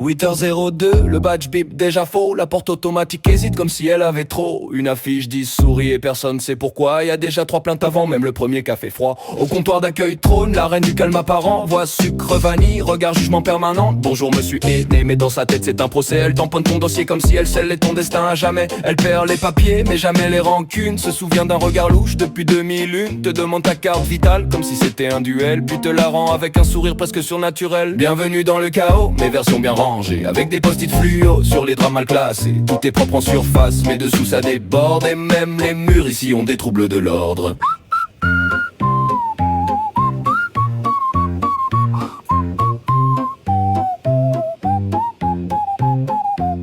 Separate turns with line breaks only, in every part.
8h02, le badge bip déjà faux. La porte automatique hésite comme si elle avait trop. Une affiche dit souris et personne sait pourquoi. Y a déjà 3 plaintes avant, même le premier café froid. Au comptoir d'accueil trône, la reine du calme apparent. Voix sucre vanille, regard jugement permanent. Bonjour monsieur aidé, mais dans sa tête c'est un procès. Elle tamponne ton dossier comme si elle scellait ton destin à jamais. Elle perd les papiers, mais jamais les rancunes. Se souvient d'un regard louche depuis 2001. Te demande ta carte vitale comme si c'était un duel. Puis te la rend avec un sourire presque surnaturel. Bienvenue dans le chaos, mais version bien rangée. Avec des post-it fluo sur les draps mal classés. Tout est propre en surface, mais dessous ça déborde. Et même les murs ici ont des troubles de l'ordre.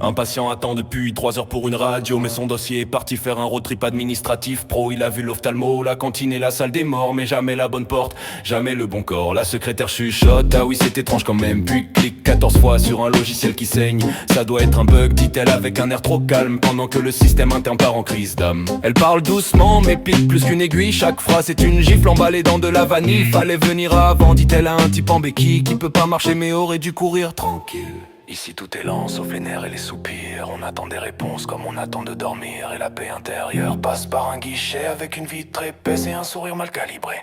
Un patient attend depuis 3 heures pour une radio. Mais son dossier est parti faire un road trip administratif pro. Il a vu l'ophtalmo, la cantine et la salle des morts. Mais jamais la bonne porte, jamais le bon corps. La secrétaire chuchote, ah oui c'est étrange quand même. Puis clique 14 fois sur un logiciel qui saigne. Ça doit être un bug, dit-elle avec un air trop calme. Pendant que le système interne part en crise d'âme. Elle parle doucement mais pique plus qu'une aiguille. Chaque phrase est une gifle emballée dans de la vanille. Fallait venir avant, dit-elle à un type en béquille qui peut pas marcher mais aurait dû courir tranquille. Ici tout est lent, sauf les nerfs et les soupirs. On attend des réponses comme on attend de dormir. Et la paix intérieure passe par un guichet avec une vitre épaisse et un sourire mal calibré.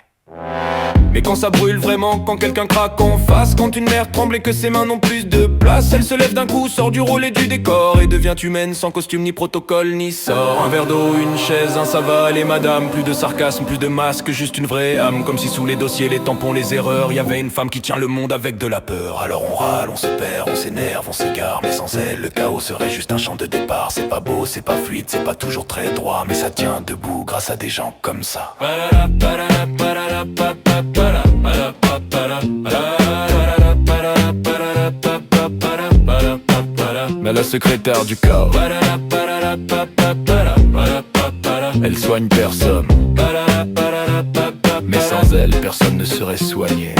Mais quand ça brûle vraiment, quand quelqu'un craque en face, quand une mère tremble et que ses mains n'ont plus de place, elle se lève d'un coup, sort du rôle et du décor et devient humaine sans costume ni protocole ni sort. Un verre d'eau, une chaise, un ça va, les madames. Plus de sarcasme, plus de masque, juste une vraie âme. Comme si sous les dossiers, les tampons, les erreurs, y avait une femme qui tient le monde avec de la peur. Alors on râle, on se perd, on s'énerve, on s'égare. Mais sans elle, le chaos serait juste un champ de départ. C'est pas beau, c'est pas fluide, c'est pas toujours très droit. Mais ça tient debout grâce à des gens comme ça. Mais la secrétaire du chaos, elle soigne personne. Mais sans elle, personne ne serait soigné.